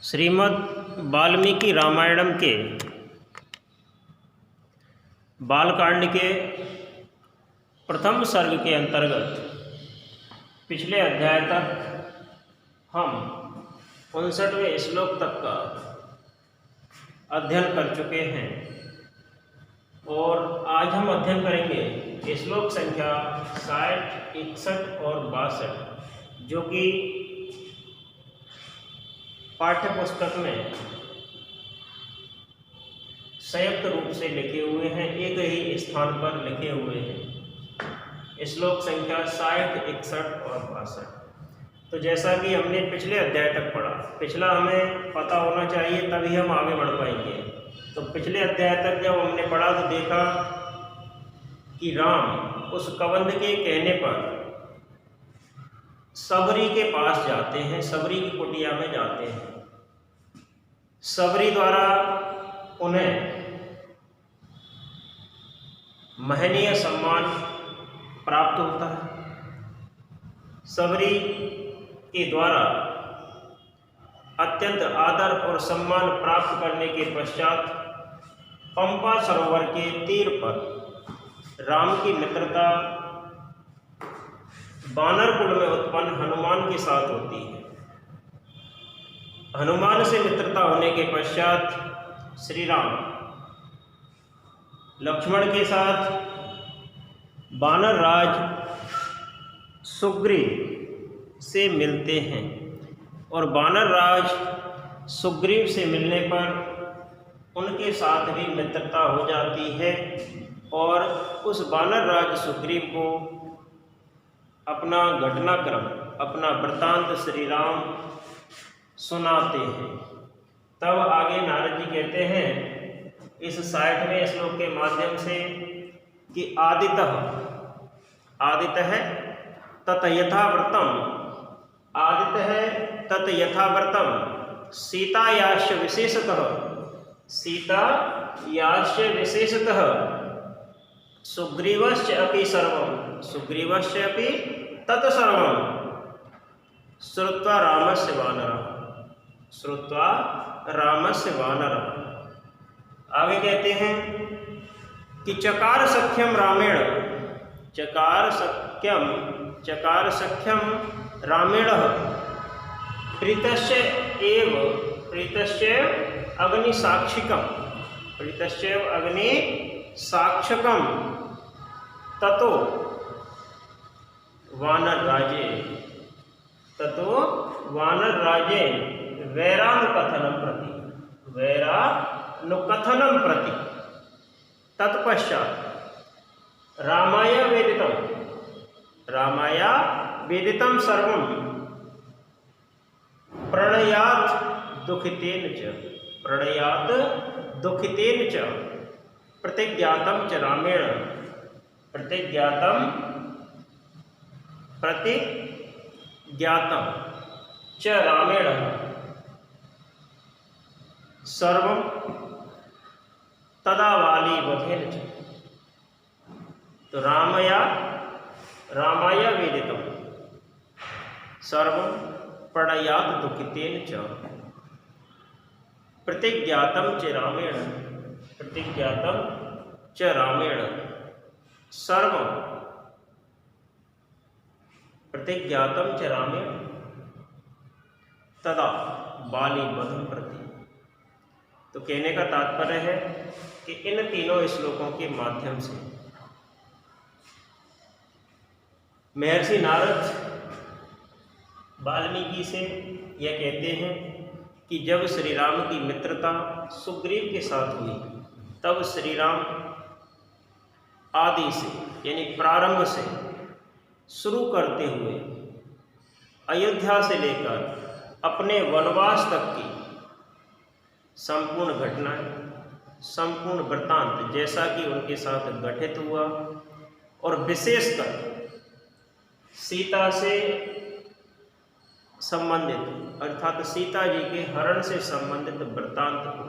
श्रीमद् वाल्मीकि रामायणम के बालकांड के प्रथम सर्ग के अंतर्गत पिछले अध्याय तक हम 59वें श्लोक तक का अध्ययन कर चुके हैं और आज हम अध्ययन करेंगे श्लोक संख्या 60, 61 और 62 जो कि पाठ्य पुस्तक में संयुक्त रूप से लिखे हुए हैं, एक ही स्थान पर लिखे हुए हैं। श्लोक संख्या 60, 61 और 62। तो जैसा कि हमने पिछले अध्याय तक पढ़ा, पिछला हमें पता होना चाहिए तभी हम आगे बढ़ पाएंगे। तो पिछले अध्याय तक जब हमने पढ़ा तो देखा कि राम उस कबंध के कहने पर सबरी के पास जाते हैं, सबरी की कुटिया में जाते हैं। सबरी द्वारा उन्हें महनीय सम्मान प्राप्त होता है। सबरी के द्वारा अत्यंत आदर और सम्मान प्राप्त करने के पश्चात पंपा सरोवर के तीर पर राम की मित्रता वानर कुल में उत्पन्न हनुमान के साथ होती है। हनुमान से मित्रता होने के पश्चात श्री राम लक्ष्मण के साथ वानर राज सुग्रीव से मिलते हैं और वानर राज सुग्रीव से मिलने पर उनके साथ भी मित्रता हो जाती है और उस वानर राज सुग्रीव को अपना घटनाक्रम, अपना वृत्तांत श्री राम सुनाते हैं। तब आगे नारद जी कहते हैं इस 60वें श्लोक के माध्यम से कि आदितः तत् यथाव्रतम, तत् यथाव्रतम सीतायाश्च विशेषतः सुग्रीवश्च अपि सर्वं, सुग्रीवश्च अपि तत्सर्वं श्रुत्वा रामस्य वानरः। आगे कहते हैं कि चकार सख्यम रामेण प्रीतस्य अग्निसाक्षिकम ततो वानर राजे वैरानुकथनम प्रति तत्पश्चात रामाय वेदितं सर्वं प्रणयात दुखितेन च प्रतिज्ञातं च रामेण सर्वं तदा वाली वधेन च। तो रामाय वेदितं सर्वं प्रणयात दुखितेन च प्रतिज्ञातं च रामेण सर्वं प्रतिज्ञातं च रामेण तदा बाली वधं प्रति। तो कहने का तात्पर्य है कि इन तीनों श्लोकों के माध्यम से महर्षि नारद वाल्मीकि से यह कहते हैं कि जब श्री राम की मित्रता सुग्रीव के साथ हुई तब श्री राम आदि से यानी प्रारंभ से शुरू करते हुए अयोध्या से लेकर अपने वनवास तक की संपूर्ण घटनाएं, संपूर्ण वृत्तांत जैसा कि उनके साथ घटित हुआ और विशेषकर सीता से संबंधित अर्थात सीता जी के हरण से संबंधित वृत्तांत को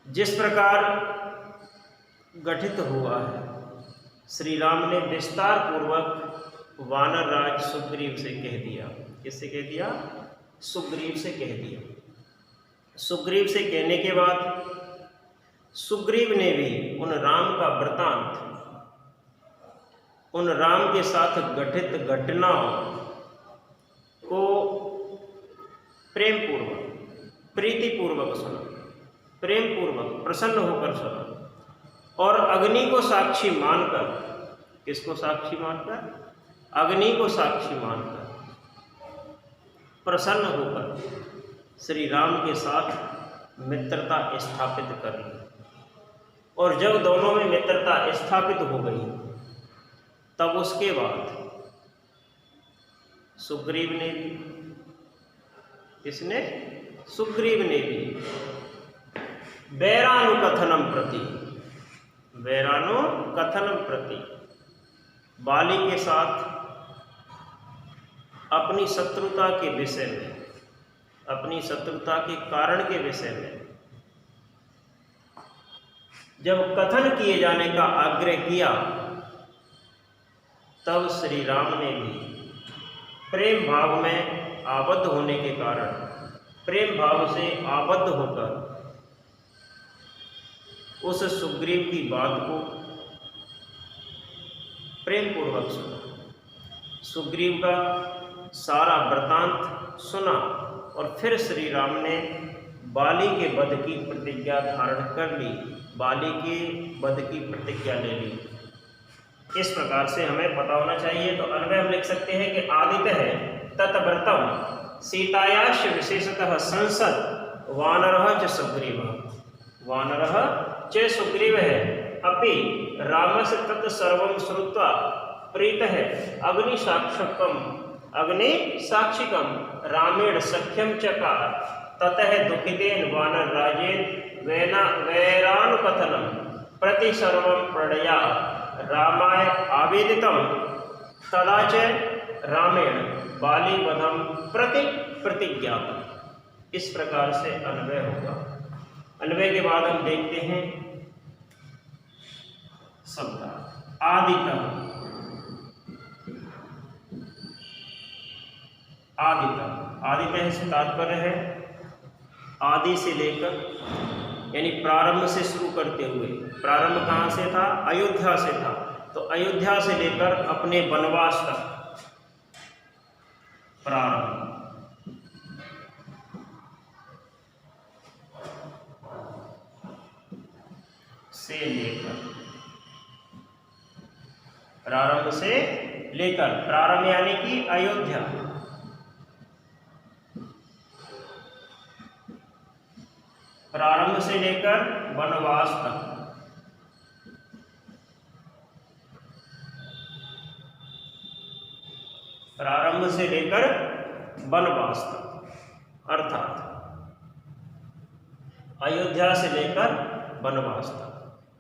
जिस प्रकार गठित हुआ है, श्री राम ने विस्तार पूर्वक वानर राज सुग्रीव से कह दिया। किससे कह दिया? सुग्रीव से कह दिया। सुग्रीव से कहने के बाद सुग्रीव ने भी उन राम का वृतांत, उन राम के साथ घटित घटनाओं को प्रेमपूर्वक, प्रीतिपूर्वक सुना, प्रेमपूर्वक प्रसन्न होकर सुना, और अग्नि को साक्षी मानकर, किसको साक्षी मानकर? अग्नि को साक्षी मानकर प्रसन्न होकर श्री राम के साथ मित्रता स्थापित कर ली। और जब दोनों में मित्रता स्थापित हो गई, तब उसके बाद सुग्रीव ने भी, किसने? सुग्रीव ने भी वैरानुकथनम प्रति, वैरानुकथनम प्रति, बाली के साथ अपनी शत्रुता के विषय में, अपनी शत्रुता के कारण के विषय में जब कथन किए जाने का आग्रह किया, तब श्री राम ने भी प्रेम भाव में आबद्ध होने के कारण, प्रेम भाव से आबद्ध होकर उस सुग्रीव की बात को प्रेमपूर्वक सुना, सुग्रीव का सारा वृतांत सुना, और फिर श्री राम ने बाली के वध की प्रतिज्ञा धारण कर ली, बाली के वध की प्रतिज्ञा ले ली। इस प्रकार से हमें पता होना चाहिए। तो अन्वय हम लिख सकते हैं कि आदित्य है तत्व्रतम सीतायाश्च विशेषतः संसद वानरः च सुग्रीव, वानरः च सुग्रीव है अपि रामस्य तत्सर्वं श्रुत्वा प्रीतः अग्निसाक्षकम, अग्निसाक्षिकम रामेण सख्यं चकार, ततः दुःखितेन वानरराजेन वैरानुकथनं प्रति सर्वं प्रणया रामाय आवेदितं, तदा च रामेण बालीवधं प्रति प्रतिज्ञातम्। इस प्रकार से अन्वय होगा। अन्वय के बाद हम देखते हैं शब्द आदितम। आदितम, आदित्य से तात्पर्य है आदि से लेकर, यानी प्रारंभ से शुरू करते हुए। प्रारंभ कहाँ से था? अयोध्या से था। तो अयोध्या से लेकर अपने वनवास तक प्रारंभ, से लेकर, प्रारंभ से लेकर, प्रारंभ यानी कि अयोध्या, प्रारंभ से लेकर वनवास तक, प्रारंभ से लेकर वनवास तक, अर्थात अयोध्या से लेकर वनवास तक।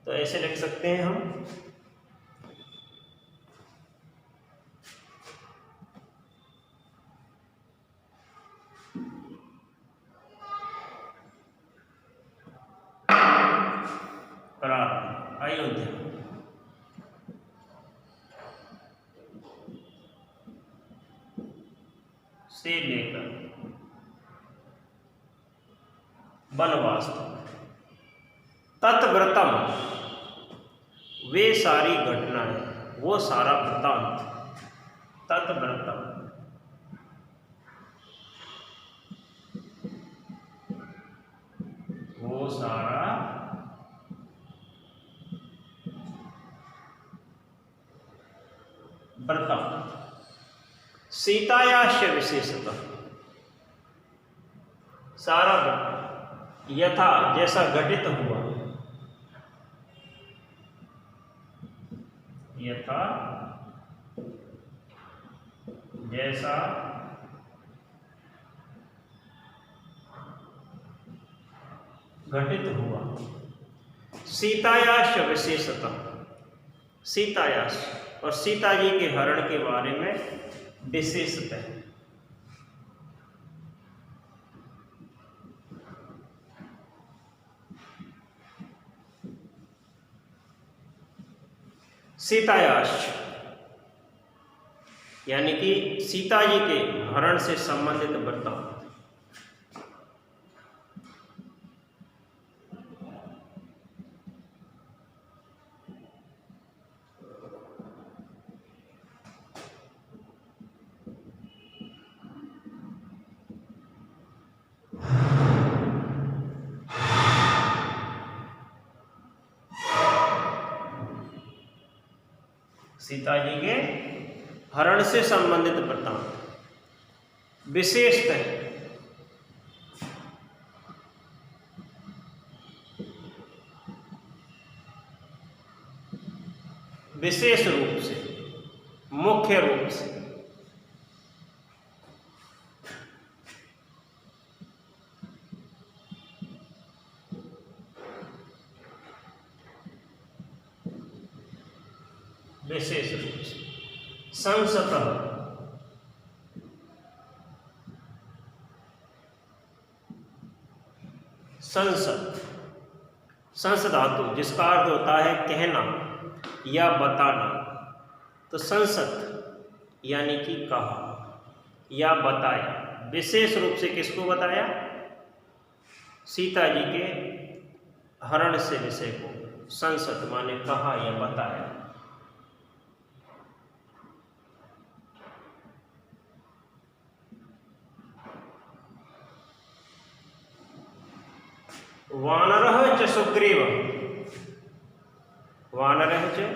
तो ऐसे लिख सकते हैं हम, अयोध्या से लेकर वनवास तक, तत्व्रतम वे सारी घटनाएं, वो सारा वृतांत, तत्व्रतम वो सारा वृतांत, सीतायाश्च विशेषतः, सारा वृतांत यथा जैसा घटित हुआ, यथा जैसा घटित हुआ, सीतायाश्च विशेषतः, सीतायाश और सीता जी के हरण के बारे में विशेषतः, सीतायाश यानी कि सीता जी के हरण से संबंधित वृत्तांत, सीता जी के हरण से संबंधित वृत्तांत। विशेषतः विशेष रूप से, मुख्य रूप से विशेष रूप से संसतः संसद, संस धातु जिसका अर्थ होता है कहना या बताना, तो संसत यानी कि कहा या बताया। विशेष रूप से किसको बताया? सीता जी के हरण से विषय को संसत माने कहा या बताया। वानरः च सुग्रीव, वानरः च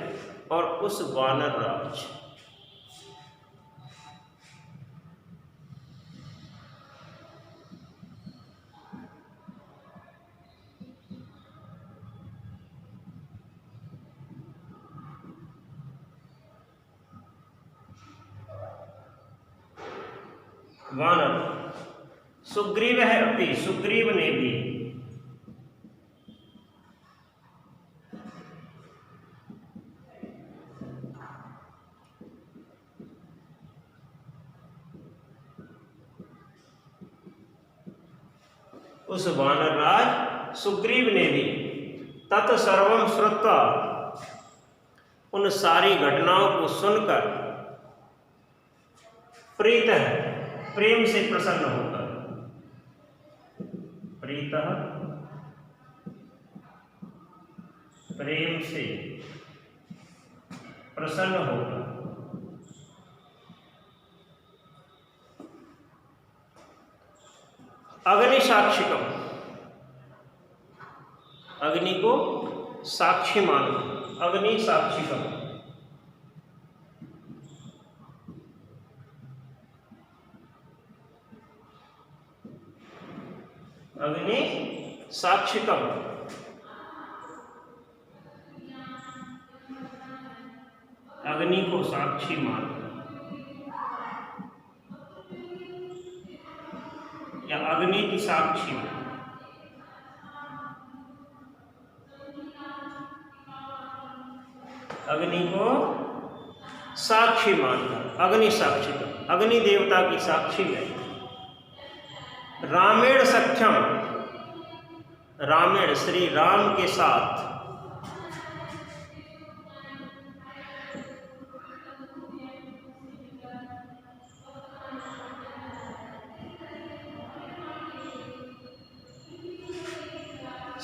और उस वानर राज, वानर सुग्रीव है अपि, सुग्रीव ने भी उस वानर राज सुग्रीव ने भी तत्सर्वं श्रुत्वा उन सारी घटनाओं को सुनकर प्रीतः प्रेम से प्रसन्न होकर, प्रीतः प्रेम से प्रसन्न होकर अग्नि साक्षिकम, अग्नि को साक्षी मानो, अग्नि साक्षिकम, अग्नि साक्षिकम, अग्नि को साक्षी मानो या अग्नि की साक्षी में, अग्नि को साक्षी मानकर, अग्नि साक्षी कर, अग्नि देवता की साक्षी में रामेण सख्यम, रामेण श्री राम के साथ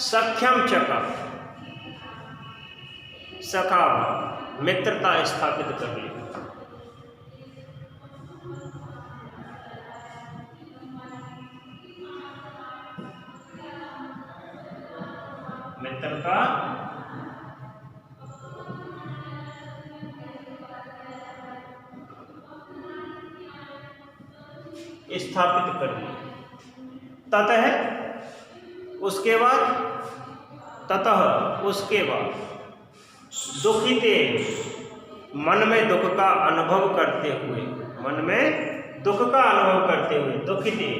सख्यम चका, सखा मित्रता स्थापित कर ली, मित्रता स्थापित कर ली। ततः उसके बाद, ततः उसके बाद दुखिते मन में दुख का अनुभव करते हुए, मन में दुख का अनुभव करते हुए, दुखिते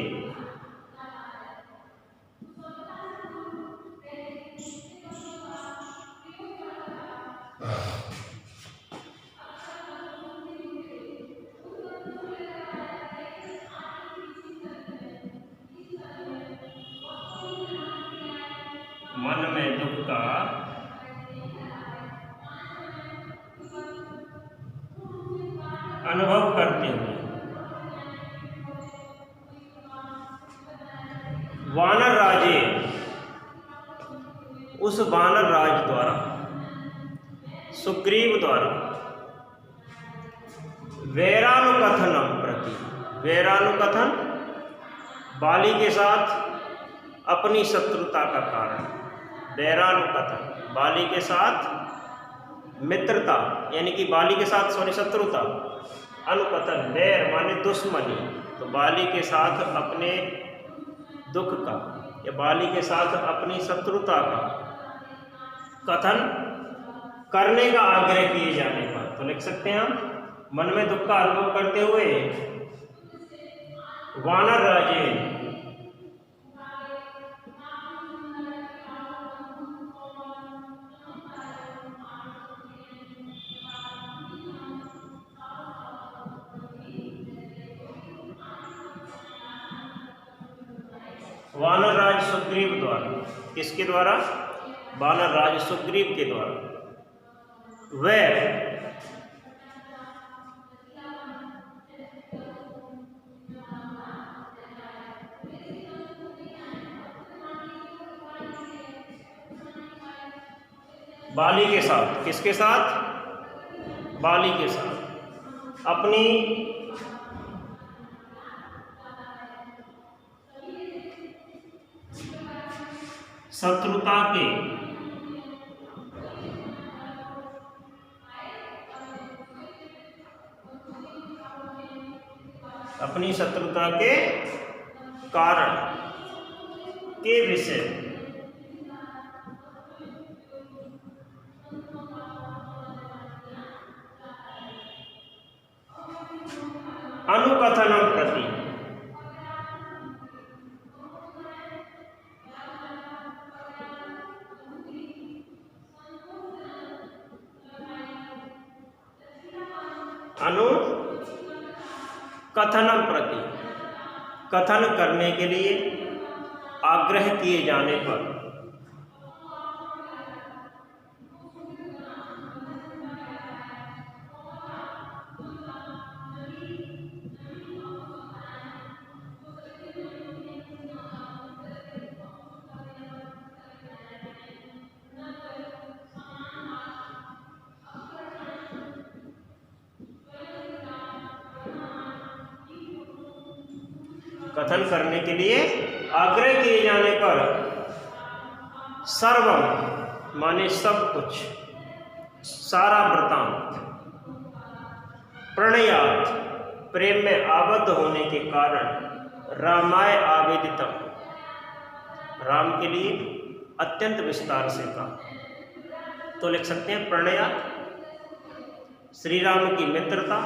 मन में दुख का अनुभव करते हुए वानर राजे, उस वानर राज द्वारा, सुग्रीव द्वारा वैरानुकथनम प्रति, वैरानुकथन बाली के साथ अपनी शत्रुता का कारण, वैरानुकथन बाली के साथ मित्रता यानी कि बाली के साथ शत्रुता, अनुकथन वैर माने दुश्मनी, तो बाली के साथ अपने दुख का या बाली के साथ अपनी शत्रुता का कथन करने का आग्रह किए जाने पर, तो लिख सकते हैं हम मन में दुख का अनुभव करते हुए वानर राजे वानर राज सुग्रीव द्वारा, किसके द्वारा? वानर राज सुग्रीव के द्वारा वह बाली के साथ, किसके साथ? बाली के साथ अपनी शत्रुता के कारण के विषय अनुकथनम प्रति कथन करने के लिए आग्रह किए जाने पर कथन करने के लिए आग्रह किए जाने पर सर्वम माने सब कुछ, सारा वृतांत, प्रणयात प्रेम में आबद्ध होने के कारण, रामाय आवेदितम राम के लिए अत्यंत विस्तार से कहा, तो लिख सकते हैं प्रणयात श्री राम की मित्रता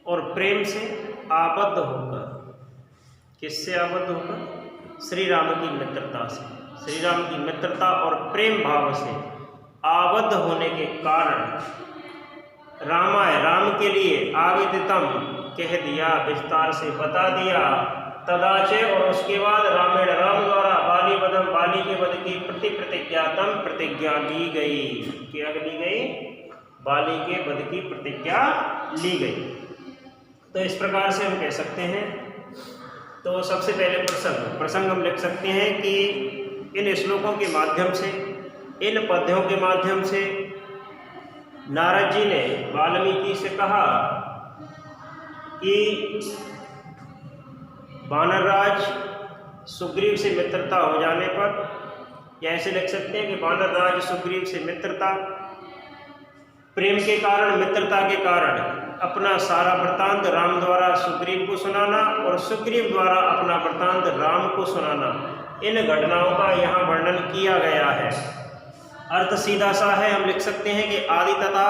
और प्रेम से आबद्ध होकर, किससे आबद्ध होकर? श्री राम की मित्रता से, श्री राम की मित्रता और प्रेम भाव से आबद्ध होने के कारण रामाय राम के लिए आवेदितम कह दिया, विस्तार से बता दिया, तदाचे और उसके बाद रामेण राम द्वारा बाली वधम बाली के वध की प्रतिज्ञातम प्रतिज्ञा ली गई। क्या ली गई? बाली के वध की प्रतिज्ञा ली गई। तो इस प्रकार से हम कह सकते हैं। तो सबसे पहले प्रसंग हम लिख सकते हैं कि इन श्लोकों के माध्यम से, इन पद्यों के माध्यम से नारद जी ने वाल्मीकि से कहा कि वानरराज सुग्रीव से मित्रता हो जाने पर, या ऐसे लिख सकते हैं कि वानरराज सुग्रीव से मित्रता, प्रेम के कारण, मित्रता के कारण अपना सारा वृतांत राम द्वारा सुग्रीव को सुनाना और सुग्रीव द्वारा अपना वृतांत राम को सुनाना, इन घटनाओं का यहाँ वर्णन किया गया है। अर्थ सीधा सा है, हम लिख सकते हैं कि आदि तथा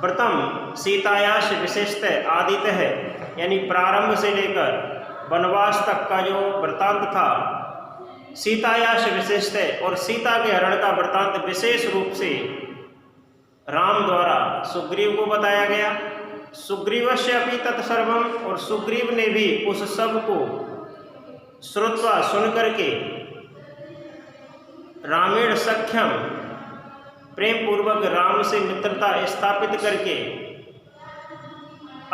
व्रतम सीतायाश विशेषतः आदित्य है, यानी प्रारंभ से लेकर वनवास तक का जो वृतांत था सीतायाश विशेषतः, और सीता के हरण का वृतांत विशेष रूप से राम द्वारा सुग्रीव को बताया गया। सुग्रीवस्य अपि तत्सर्वम, और सुग्रीव ने भी उस सब को श्रुत्वा सुन करके रामेण सख्यम प्रेम पूर्वक राम से मित्रता स्थापित करके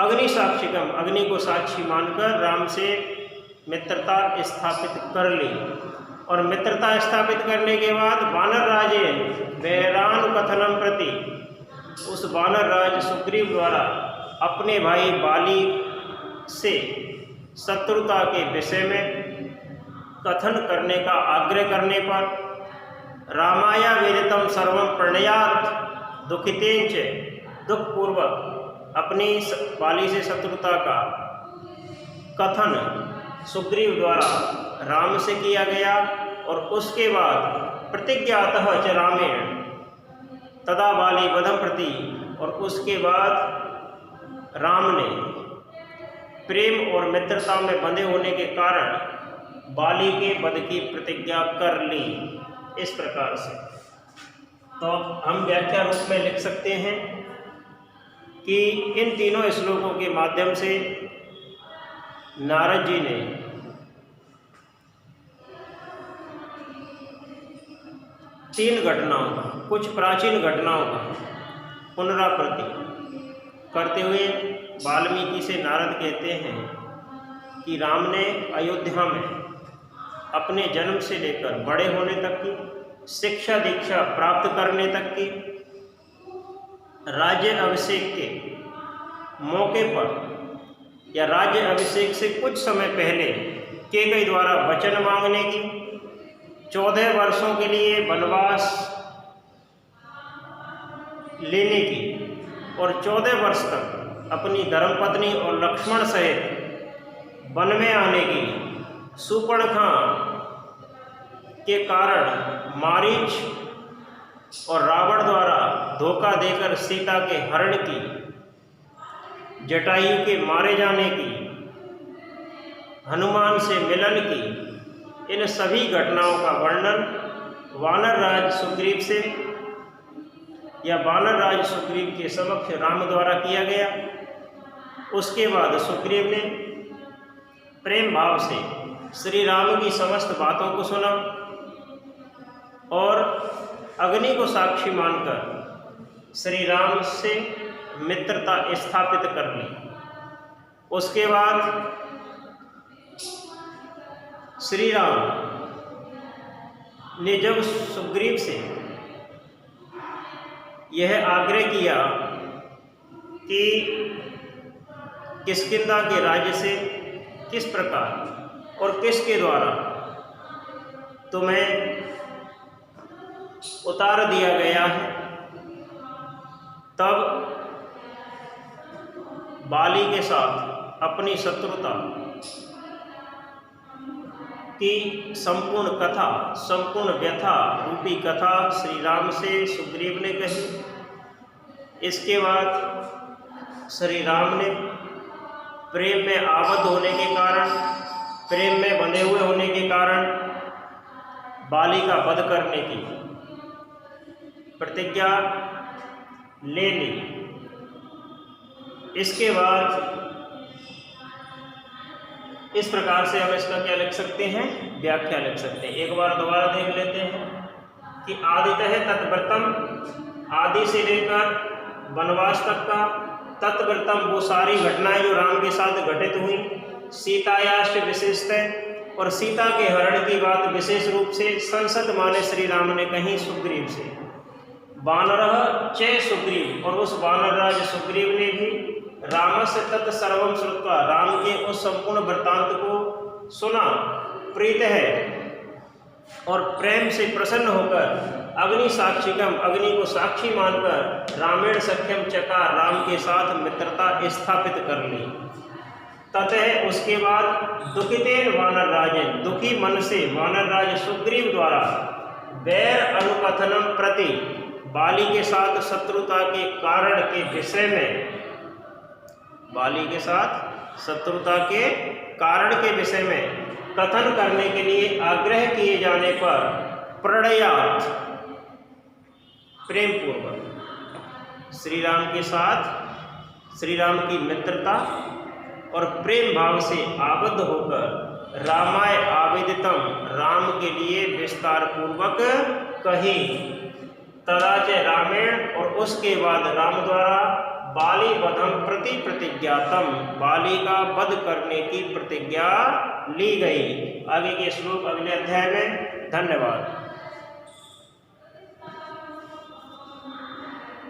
अग्नि साक्षिकम अग्नि को साक्षी मानकर राम से मित्रता स्थापित कर ली। और मित्रता स्थापित करने के बाद वानर राजे वैरान कथनम प्रति, उस वानर राज सुग्रीव द्वारा अपने भाई बाली से शत्रुता के विषय में कथन करने का आग्रह करने पर रामाया वेदितम सर्वम प्रणयात दुखितेंच दुखपूर्वक अपनी बाली से शत्रुता का कथन सुग्रीव द्वारा राम से किया गया। और उसके बाद प्रतिज्ञातः च रामेण तदा बाली वधम प्रति, और उसके बाद राम ने प्रेम और मित्रता में बंधे होने के कारण बाली के वध की प्रतिज्ञा कर ली। इस प्रकार से तो हम व्याख्या रूप में लिख सकते हैं कि इन तीनों श्लोकों के माध्यम से नारद जी ने तीन घटनाओं का, कुछ प्राचीन घटनाओं का पुनरावृत्ति करते हुए वाल्मीकि से नारद कहते हैं कि राम ने अयोध्या में अपने जन्म से लेकर बड़े होने तक की, शिक्षा दीक्षा प्राप्त करने तक की, राज्य अभिषेक के मौके पर या राज्य अभिषेक से कुछ समय पहले कैकेयी द्वारा वचन मांगने की, 14 वर्षों के लिए वनवास लेने की और 14 वर्ष तक अपनी धर्मपत्नी और लक्ष्मण सहित वन में आने की, शूर्पणखा के कारण मारीच और रावण द्वारा धोखा देकर सीता के हरण की, जटायु के मारे जाने की, हनुमान से मिलन की, इन सभी घटनाओं का वर्णन वानर राज सुग्रीव से या वानर राज सुग्रीव के समक्ष राम द्वारा किया गया। उसके बाद सुग्रीव ने प्रेम भाव से श्री राम की समस्त बातों को सुना और अग्नि को साक्षी मानकर श्री राम से मित्रता स्थापित कर ली। उसके बाद श्री राम ने जब सुग्रीव से यह आग्रह किया कि किष्किंधा के राज्य से किस प्रकार और किसके द्वारा तुम्हें उतार दिया गया है, तब बाली के साथ अपनी शत्रुता की संपूर्ण कथा, संपूर्ण व्यथा रूपी कथा श्री राम से सुग्रीव ने कही। इसके बाद श्री राम ने प्रेम में आबद्ध होने के कारण, प्रेम में बंधे हुए होने के कारण बाली का वध करने की प्रतिज्ञा ले ली। इसके बाद इस प्रकार से हम इसका क्या लिख सकते हैं, व्याख्या लिख सकते हैं। एक बार दोबारा देख लेते हैं कि आदितः तत्व्रतम, आदि से लेकर वनवास तक का, तत्व्रतम वो सारी घटनाएं जो राम के साथ घटित हुई, सीतायाश्च विशेषतः, और सीता के हरण की बात विशेष रूप से संसद माने श्री राम ने कही सुग्रीव से। वानरः च सुग्रीव, और उस वानर राज सुग्रीव ने भी रामस्य तत् सर्वम श्रुत्वा, राम के उस संपूर्ण वृत्तांत को सुना, प्रीत है और प्रेम से प्रसन्न होकर अग्नि साक्षिकम, अग्नि को साक्षी मानकर रामेण सख्यम चकार, राम के साथ मित्रता स्थापित कर ली। ततः उसके बाद दुखितेन वानर राजन, दुखी मन से वानर राज सुग्रीव द्वारा वैर अनुकथनम प्रति, बाली के साथ शत्रुता के कारण के विषय में, बाली के साथ शत्रुता के कारण के विषय में कथन करने के लिए आग्रह किए जाने पर प्रणयात, प्रेम पूर्वक श्री राम के साथ श्री राम की मित्रता और प्रेम भाव से आबद्ध होकर रामाय आवेदितम, राम के लिए विस्तार पूर्वक कही। तदाच रामेण, और उसके बाद राम द्वारा बाली वधम प्रति प्रतिज्ञातम, बाली का वध करने की प्रतिज्ञा ली गई। आगे के श्लोक अगले अध्याय में। धन्यवाद।